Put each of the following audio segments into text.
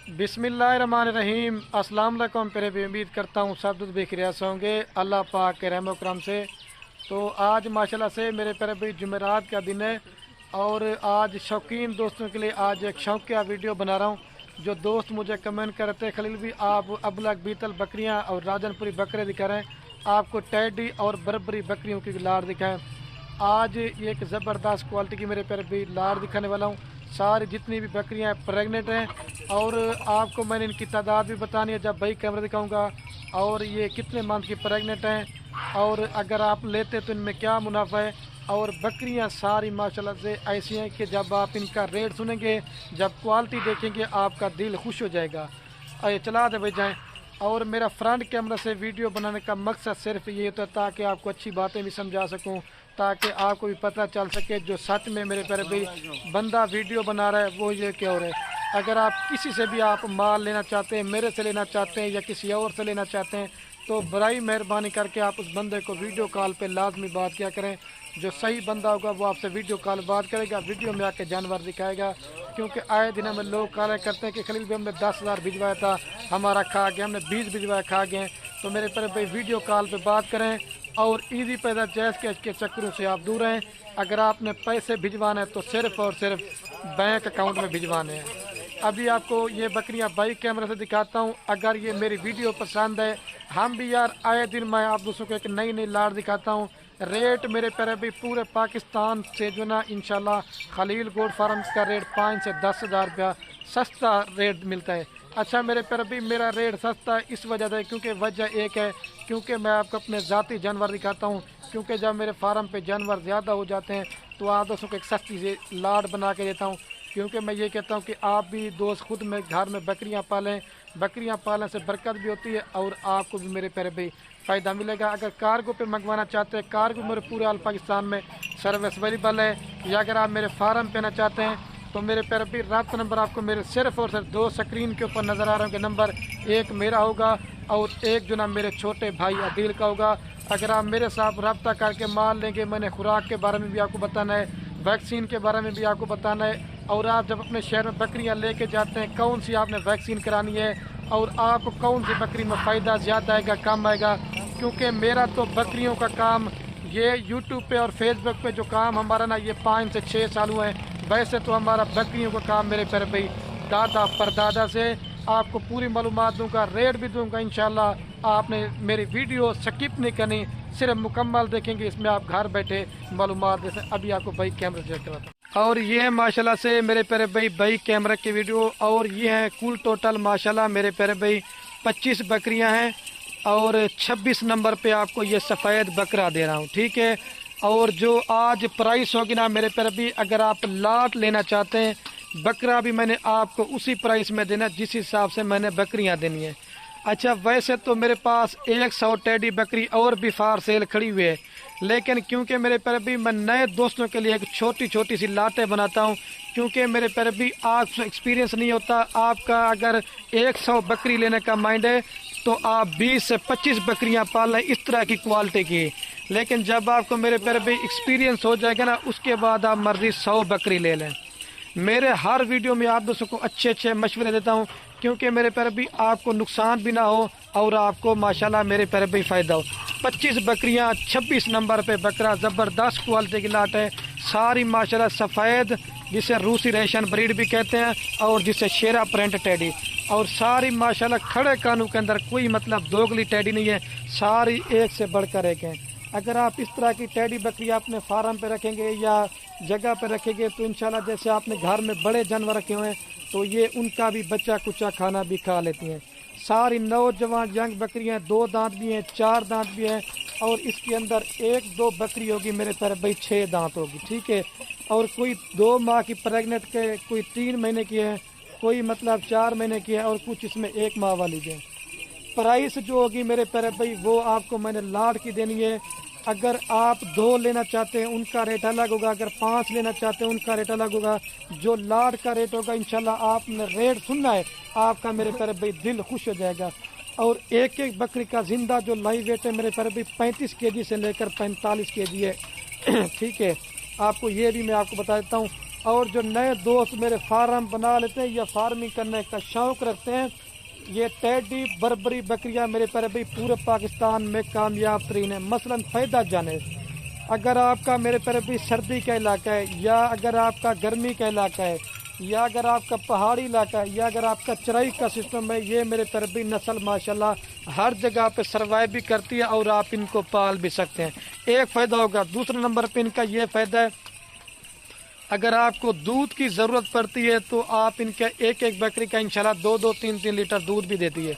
बिस्मिल्लाहिर्रहमानिर्रहीम। अस्सलाम वालेकुम। मेरे भी उम्मीद करता हूँ सब दुख बेखैरियत से होंगे अल्लाह पाक के रहम करम से। तो आज माशाल्लाह से मेरे प्यारे भाई जुमेरात का दिन है और आज शौकीन दोस्तों के लिए आज एक शौकिया वीडियो बना रहा हूँ। जो दोस्त मुझे कमेंट करते हैं खलील भी आप अबलग बीतल बकरियाँ और राजनपुरी बकरे दिखा रहे हैं, आपको टैडी और बरबरी बकरियों की लाड़ दिखाएँ। आज ये एक ज़बरदस्त क्वालिटी की मेरे प्यारे भाई लाड़ दिखाने वाला हूँ। सारी जितनी भी बकरियां प्रेग्नेंट हैं और आपको मैंने इनकी तादाद भी बतानी है जब भाई कैमरा दिखाऊंगा, और ये कितने मंथ की प्रेग्नेंट हैं और अगर आप लेते तो इनमें क्या मुनाफा है। और बकरियां सारी माशाल्लाह से ऐसी हैं कि जब आप इनका रेट सुनेंगे, जब क्वालिटी देखेंगे, आपका दिल खुश हो जाएगा। अरे चला दे भाई जाएँ। और मेरा फ्रंट कैमरा से वीडियो बनाने का मकसद सिर्फ ये होता है ताकि आपको अच्छी बातें भी समझा सकूं, ताकि आपको भी पता चल सके जो सच में मेरे प्यारे भाई बंदा वीडियो बना रहा है वो ये क्या हो रहा है। अगर आप किसी से भी आप माल लेना चाहते हैं, मेरे से लेना चाहते हैं या किसी और से लेना चाहते हैं, तो बड़ी मेहरबानी करके आप उस बंदे को वीडियो कॉल पे लाजमी बात किया करें। जो सही बंदा होगा वो आपसे वीडियो कॉल बात करेगा, वीडियो में आके जानवर दिखाएगा। क्योंकि आए दिन हमें लोग कॉल करते हैं कि खलील भी हमने 10,000 भिजवाया था, हमारा खा गया, हमने 20 भिजवाया खा गए। तो मेरे प्यारे भाई वीडियो कॉल पे बात करें और ईदी पैदा जैस के चक्करों से आप दूर रहें। अगर आपने पैसे भिजवाने हैं तो सिर्फ और सिर्फ बैंक अकाउंट में भिजवाने हैं। अभी आपको ये बकरियां बाइक कैमरे से दिखाता हूं। अगर ये मेरी वीडियो पसंद है, हम भी यार आए दिन मैं आप दूसरों को एक नई नई लाड़ दिखाता हूं। रेट मेरे प्यारे भी पूरे पाकिस्तान से जो ना इंशाल्लाह खलील गोट फार्म का रेट 5 से 10,000 रुपया सस्ता रेट मिलता है। अच्छा मेरे प्यारे भी मेरा रेट सस्ता है इस वजह से, क्योंकि वजह एक है क्योंकि मैं आपको अपने ज़ाती जानवर दिखाता हूँ। क्योंकि जब मेरे फार्म पे जानवर ज़्यादा हो जाते हैं तो आप दोस्तों को एक सस्ती से लाड़ बना के देता हूँ। क्योंकि मैं ये कहता हूँ कि आप भी दोस्त खुद में घर में बकरियाँ पालें, बकरियाँ पालने से बरकत भी होती है और आपको भी मेरे प्यारे भाई फ़ायदा मिलेगा। अगर कार्गो पे मंगवाना चाहते हैं, कार्गो मेरे पूरे ऑल पाकिस्तान में सर्विस अवेलेबल है। या अगर आप मेरे फार्म पे ना चाहते हैं तो मेरे प्यारे भाई रब्ता नंबर आपको मेरे सिर्फ और सिर्फ 2 स्क्रीन के ऊपर नज़र आ रहे होंगे नंबर, एक मेरा होगा और एक जो ना मेरे छोटे भाई अदील का होगा। अगर आप मेरे साथ रब्ता करके माल लेंगे, मैंने खुराक के बारे में भी आपको बताना है, वैक्सीन के बारे में भी आपको बताना है। और आप जब अपने शहर में बकरियां लेके जाते हैं कौन सी आपने वैक्सीन करानी है और आपको कौन सी बकरी में फ़ायदा ज़्यादा आएगा कम आएगा। क्योंकि मेरा तो बकरियों का काम ये यूट्यूब पे और फेसबुक पे जो काम हमारा ना ये 5 से 6 साल हुए हैं। वैसे तो हमारा बकरियों का काम मेरे प्यारे भाई दादा परदादा से आपको पूरी मालूमात दूंगा, रेट भी दूंगा इंशाल्लाह। आपने मेरी वीडियो स्किप नहीं करनी, सिर्फ मुकम्मल देखेंगे, इसमें आप घर बैठे मालूमात जैसे अभी आपको भाई कैमरा चेक करवाता हूं। और ये है माशाल्लाह से मेरे प्यारे भाई कैमरा की वीडियो। और ये है कुल टोटल माशाल्लाह मेरे प्यारे भाई 25 बकरियां हैं और 26 नंबर पे आपको ये सफ़ेद बकरा दे रहा हूँ, ठीक है। और जो आज प्राइस होगी ना मेरे प्यारे भाई, अगर आप लाट लेना चाहते हैं बकरा भी मैंने आपको उसी प्राइस में देना जिस हिसाब से मैंने बकरियां देनी है। अच्छा वैसे तो मेरे पास 100 टेडी बकरी और भी फार सेल खड़ी हुई है, लेकिन क्योंकि मेरे प्यारे भाई मैं नए दोस्तों के लिए एक छोटी छोटी सी लाटें बनाता हूं। क्योंकि मेरे प्यारे भाई आपको एक्सपीरियंस नहीं होता, आपका अगर 100 बकरी लेने का माइंड है तो आप 20 से 25 बकरियां पाल लें इस तरह की क्वालिटी की। लेकिन जब आपको मेरे प्यारे भाई एक्सपीरियंस हो जाएगा ना, उसके बाद आप मर्जी 100 बकरी ले लें। मेरे हर वीडियो में आप दोस्तों को अच्छे अच्छे मशवरे देता हूं क्योंकि मेरे प्यारे भाई आपको नुकसान भी ना हो और आपको माशाल्लाह मेरे प्यारे भाई फ़ायदा हो। 25 बकरियां 26 नंबर पे बकरा ज़बरदस्त क्वालिटी की लाट है। सारी माशाल्लाह सफ़ेद जिसे रूसी रेशन ब्रीड भी कहते हैं और जिसे शेरा प्रिंट टेडी, और सारी माशाल्लाह खड़े कानों के अंदर कोई मतलब दोगली टेडी नहीं है, सारी एक से बढ़कर एक हैं। अगर आप इस तरह की टेडी बकरी अपने फार्म पे रखेंगे या जगह पे रखेंगे तो इंशाल्लाह जैसे आपने घर में बड़े जानवर रखे हुए हैं तो ये उनका भी बच्चा कुचा खाना भी खा लेती हैं। सारी नौजवान यंग बकरियां 2 दांत भी हैं, 4 दांत भी हैं और इसके अंदर 1-2 बकरी होगी मेरे प्यारे भाई 6 दांत होगी, ठीक है। और कोई 2 माह की प्रेगनेंट के, कोई 3 महीने की है, कोई मतलब 4 महीने की है और कुछ इसमें 1 माह वाली भी है। प्राइस जो होगी मेरे प्यारे भाई वो आपको मैंने लाट की देनी है। अगर आप 2 लेना चाहते हैं उनका रेट अलग होगा, अगर 5 लेना चाहते हैं उनका रेट अलग होगा। जो लाट का रेट होगा इंशाल्लाह आपने रेट सुनना है, आपका मेरे प्यारे भाई दिल खुश हो जाएगा। और एक एक बकरी का जिंदा जो लाइव वेट है मेरे प्यारे भाई 35 केजी से लेकर 45 केजी है ठीक है। आपको ये भी मैं आपको बता देता हूँ اور جو نئے دوست میرے فارم بنا لیتے ہیں یا فارمنگ کرنے کا شوق رکھتے ہیں، یہ ٹیڈی بربری بکریاں میرے پیارے بھائی پورے پاکستان میں کامیاب ترین ہیں۔ مثلاً فائدہ جانے، اگر آپ کا میرے پیارے بھائی سردی کا علاقہ ہے، یا اگر آپ کا گرمی کا علاقہ ہے، یا اگر آپ کا پہاڑی علاقہ ہے، یا اگر آپ کا چرائی کا سسٹم ہے، یہ میرے پیارے بھائی نسل ماشاءاللہ ہر جگہ پہ سروائیو بھی کرتی ہے اور آپ ان کو پال بھی سکتے ہیں۔ ایک فائدہ ہوگا۔ دوسرے نمبر پہ ان کا یہ فائدہ ہے، اگر آپ کو دودھ کی ضرورت پڑتی ہے تو آپ ان کا ایک ایک بکری کا انشاءاللہ 2-3 لیٹر دودھ بھی دیتی ہے،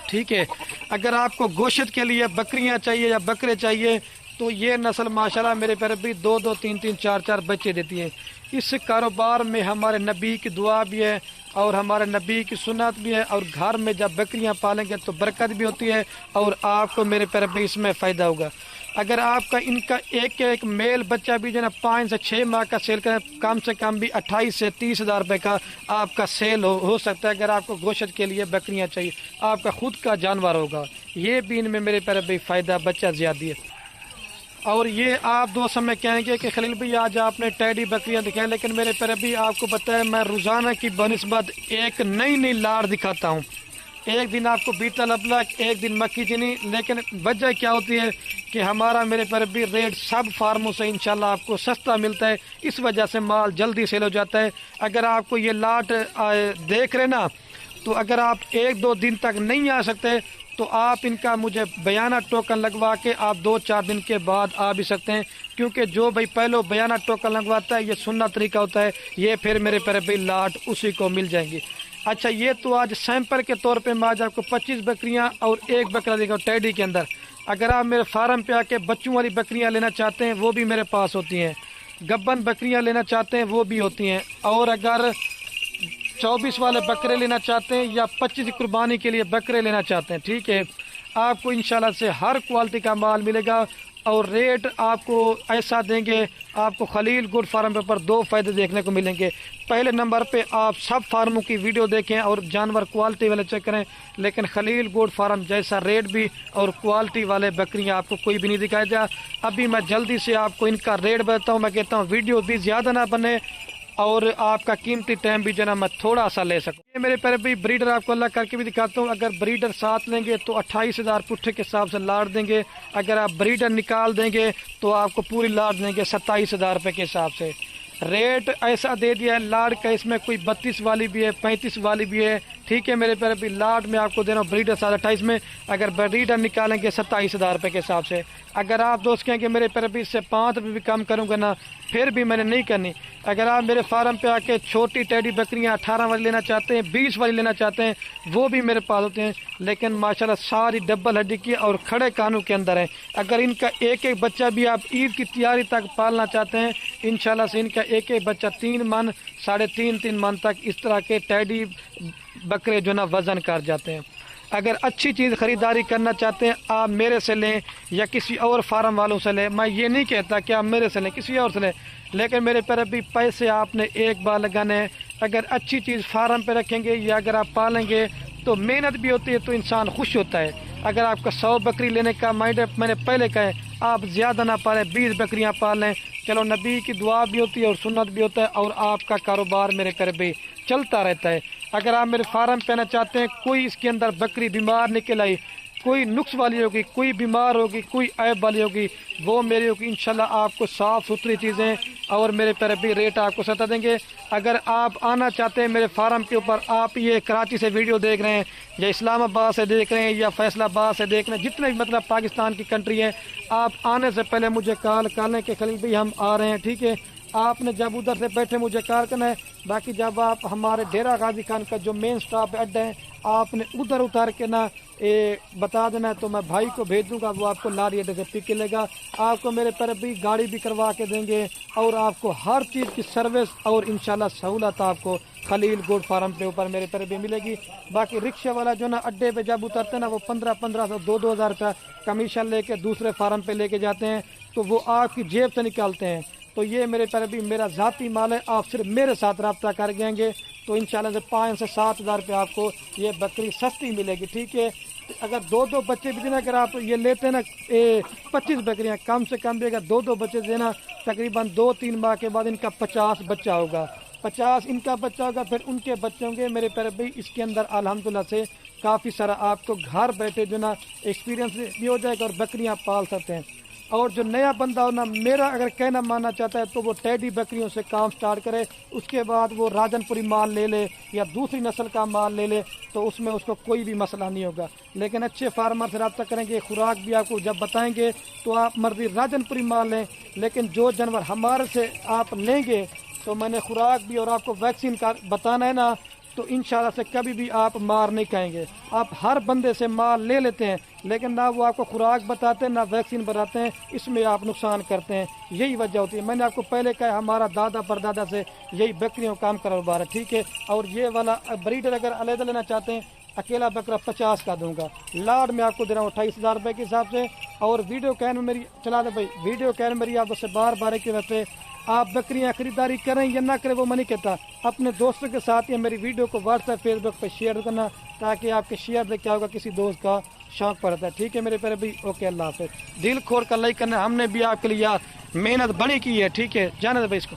ٹھیک ہے۔ اگر آپ کو گوشت کے لیے بکریاں چاہیے یا بکرے چاہیے تو یہ نسل ماشاءاللہ میرے پیارے بھی 2-3 4 بچے دیتی ہے۔ اس کاروبار میں ہمارے نبی کی دعا بھی ہے اور ہمارے نبی کی سنت بھی ہے، اور گھر میں جب بکریاں پالیں گے تو برکت بھی ہوتی ہے اور آپ کو میرے پیارے بھی اس میں فائدہ ہوگا۔ اگر آپ کا ان کا ایک ایک میل بچہ بھی جو ہے نا 5 سے 6 ماہ کا سیل کریں، کم سے کم بھی 28 سے 30 ہزار روپے کا آپ کا سیل ہو سکتا ہے۔ اگر آپ کو گوشت کے لیے بکریاں چاہیے، آپ کا خود کا جانور ہوگا، یہ بھی ان میں میرے پیارے بھائی فائدہ بچہ زیادہ ہے۔ اور یہ آپ دوست ہمیں کہیں گے کہ خلیل بھائی آج آپ نے ٹیڈی بکریاں دکھائیں، لیکن میرے پیارے بھی آپ کو پتہ ہے میں روزانہ کی بنسبت ایک نئی لاڑ دکھاتا ہوں۔ ایک دن آپ کو بیٹل ابلک، ایک دن مکی چینی، لیکن وجہ کیا ہوتی ہے کہ ہمارا میرے پیارے بھی ریٹ سب فارموں سے انشاءاللہ آپ کو سستا ملتا ہے، اس وجہ سے مال جلدی سیل ہو جاتا ہے۔ اگر آپ کو یہ لاٹ دیکھ رہے نا، تو اگر آپ 1-2 دن تک نہیں آ سکتے تو آپ ان کا مجھے بیانہ ٹوکن لگوا کے آپ 2-4 دن کے بعد آ بھی سکتے ہیں، کیونکہ جو بھائی پہلو بیانہ ٹوکن لگواتا ہے یہ سننا طریقہ ہوتا ہے، یہ پھر میرے پیارے بھائی لاٹ اسی کو مل جائیں گی۔ اچھا، یہ تو آج سیمپل کے طور پہ میں آج آپ کو 25 بکریاں اور ایک بکرا دے گا ٹیڈی کے اندر۔ اگر آپ میرے فارم پہ آ کے بچوں والی بکریاں لینا چاہتے ہیں وہ بھی میرے پاس ہوتی ہیں، گبن بکریاں لینا چاہتے ہیں وہ بھی ہوتی ہیں، اور اگر 24 والے بکرے لینا چاہتے ہیں یا 25 قربانی کے لیے بکرے لینا چاہتے ہیں، ٹھیک ہے، آپ کو انشاءاللہ سے ہر کوالٹی کا مال ملے گا، اور ریٹ آپ کو ایسا دیں گے۔ آپ کو خلیل گوڈ فارم پہ پر 2 فائدے دیکھنے کو ملیں گے۔ پہلے نمبر پہ آپ سب فارموں کی ویڈیو دیکھیں اور جانور کوالٹی والے چیک کریں، لیکن خلیل گوڈ فارم جیسا ریٹ بھی اور کوالٹی والے بکریاں آپ کو کوئی بھی نہیں دکھایا جا۔ ابھی میں جلدی سے آپ کو ان کا ریٹ بتاتا ہوں، میں کہتا ہوں ویڈیو بھی زیادہ نہ بنے اور آپ کا قیمتی ٹائم بھی جو ہے میں تھوڑا سا لے سکوں۔ یہ میرے پیارے بھائی بریڈر آپ کو اللہ کر کے بھی دکھاتا ہوں۔ اگر بریڈر ساتھ لیں گے تو 28,000 پٹھے کے حساب سے لاٹ دیں گے، اگر آپ بریڈر نکال دیں گے تو آپ کو پوری لاٹ دیں گے 27,000 روپے کے حساب سے۔ ریٹ ایسا دے دیا ہے لاٹ کا، اس میں کوئی 32 والی بھی ہے، 35 والی بھی ہے، ٹھیک ہے میرے پیارے بھی۔ لاٹ میں آپ کو دینا بریڈر 28 میں، اگر بریڈر نکالیں گے 27,000 روپے کے حساب سے۔ اگر آپ دوست کہیں کہ میرے پیارے بھی اس سے 5 روپے بھی کم کروں گا نا، پھر بھی میں نے نہیں کرنی۔ اگر آپ میرے فارم پہ آ کے چھوٹی ٹیڈی بکریاں 18 والی لینا چاہتے ہیں، 20 والی لینا چاہتے ہیں، وہ بھی میرے پاس ہوتے ہیں، لیکن ماشاءاللہ ساری ڈبل ہڈی کی اور کھڑے کانوں کے اندر ہیں۔ اگر ان کا ایک ایک بچہ بھی آپ عید کی تیاری تک پالنا چاہتے ہیں، انشاءاللہ سے ان کا ایک ایک بچہ 3 من 3.5 من تک اس طرح کے ٹیڈی بکرے جو نا وزن کر جاتے ہیں۔ اگر اچھی چیز خریداری کرنا چاہتے ہیں آپ میرے سے لیں یا کسی اور فارم والوں سے لیں، میں یہ نہیں کہتا کہ آپ میرے سے لیں، کسی اور سے لیں، لیکن میرے پیارے بھی پیسے آپ نے ایک بار لگانے ہیں۔ اگر اچھی چیز فارم پہ رکھیں گے یا اگر آپ پالیں گے تو محنت بھی ہوتی ہے تو انسان خوش ہوتا ہے۔ اگر آپ کا 100 بکری لینے کا مائنڈ ہے، میں نے پہلے کہا ہے آپ زیادہ نہ پالیں، 20 بکریاں پال لیں، چلو نبی کی دعا بھی ہوتی ہے اور سنت بھی ہوتا ہے، اور آپ کا کاروبار میرے پیارے بھی چلتا رہتا ہے۔ اگر آپ میرے فارم پہ آنا چاہتے ہیں، کوئی اس کے اندر بکری بیمار نکل آئی، کوئی نقص والی ہوگی، کوئی بیمار ہوگی، کوئی عیب والی ہوگی، وہ میری ہوگی، انشاءاللہ آپ کو صاف ستھری چیزیں اور میرے پیارے بھی ریٹ آپ کو ستا دیں گے۔ اگر آپ آنا چاہتے ہیں میرے فارم کے اوپر، آپ یہ کراچی سے ویڈیو دیکھ رہے ہیں یا اسلام آباد سے دیکھ رہے ہیں یا فیصل آباد سے دیکھ رہے ہیں، جتنے بھی مطلب پاکستان کی کنٹری ہے، آپ آنے سے پہلے مجھے کال کر لیں کہ خلیل بھائی ہم آ رہے ہیں، ٹھیک ہے۔ آپ نے جب ادھر سے بیٹھے مجھے کال کرنا ہے، باقی جب آپ ہمارے ڈیرہ غازی خان کا جو مین سٹاپ اڈا ہے آپ نے ادھر اتار کے نا بتا دینا ہے، تو میں بھائی کو بھیج دوں گا، وہ آپ کو لاری اڈے سے پک کے لے گا، آپ کو میرے پیارے بھی گاڑی بھی کروا کے دیں گے، اور آپ کو ہر چیز کی سروس اور انشاءاللہ سہولت آپ کو خلیل گوڈ فارم پہ اوپر میرے پیارے بھی ملے گی۔ باقی رکشے والا جو نا اڈے پہ جب اترتے ہیں نا، وہ 1500 2,000 روپیہ کمیشن لے کے دوسرے فارم پہ لے کے جاتے ہیں، تو وہ آپ کی جیب سے نکالتے ہیں۔ تو یہ میرے پیارے بھی میرا ذاتی مال ہے، آپ صرف میرے ساتھ رابطہ کر گئیں گے تو انشاءاللہ سے 5 سے 7 ہزار روپے آپ کو یہ بکری سستی ملے گی، ٹھیک ہے۔ اگر 2 بچے بھی دینا، اگر آپ یہ لیتے ہیں نا 25 بکریاں، کم سے کم بھی اگر 2 بچے دینا तकरीबन 2-3 माह के बाद इनका 50 बच्चा होगा, 50 इनका बच्चा होगा, फिर उनके बच्चे होंगे। मेरे प्यारे भाई इसके अंदर अल्हम्दुलिल्लाह से काफ़ी सारा आपको घर बैठे जो ना एक्सपीरियंस भी हो जाएगा और बकरियां पाल सकते हैं। और जो नया बंदा हो ना, मेरा अगर कहना मानना चाहता है तो वो टेडी बकरियों से काम स्टार्ट करे, उसके बाद वो राजनपुरी माल ले ले या दूसरी नस्ल का माल ले ले, तो उसमें उसको कोई भी मसला नहीं होगा। लेकिन अच्छे फार्मर से रब्ता करेंगे, खुराक भी आपको जब बताएंगे तो आप मर्जी राजनपुरी माल लें। लेकिन जो जानवर हमारे से आप लेंगे तो मैंने खुराक भी और आपको वैक्सीन का बताना है ना, तो इंशाल्लाह से कभी भी आप मार नहीं खाएंगे। आप हर बंदे से माल ले लेते हैं लेकिन ना वो आपको खुराक बताते हैं ना वैक्सीन बताते हैं, इसमें आप नुकसान करते हैं। यही वजह होती है। मैंने आपको पहले कहा हमारा दादा परदादा से यही बकरियों का काम कारोबार है, ठीक है। और ये वाला ब्रीडर अगर अलग लेना चाहते हैं, अकेला बकरा 50 का दूंगा, लाड में आपको दे रहा हूँ 28,000 रुपये के हिसाब से। और वीडियो कैन में मेरी चला दे भाई, वीडियो कैन मेरी आपसे बार की वजह से आप बकरियां खरीदारी करें या ना करें वो मैं नहीं कहता, अपने दोस्तों के साथ या मेरी वीडियो को व्हाट्सएप फेसबुक पर शेयर करना, ताकि आपके शेयर से क्या होगा किसी दोस्त का शौक पड़ता है, ठीक है मेरे प्यारे भाई। ओके, अल्लाह हाफिज़। दिल खोल कर लाइक करना, हमने भी आपके लिए यार मेहनत बड़ी की है, ठीक है। जाने दे भाई इसको।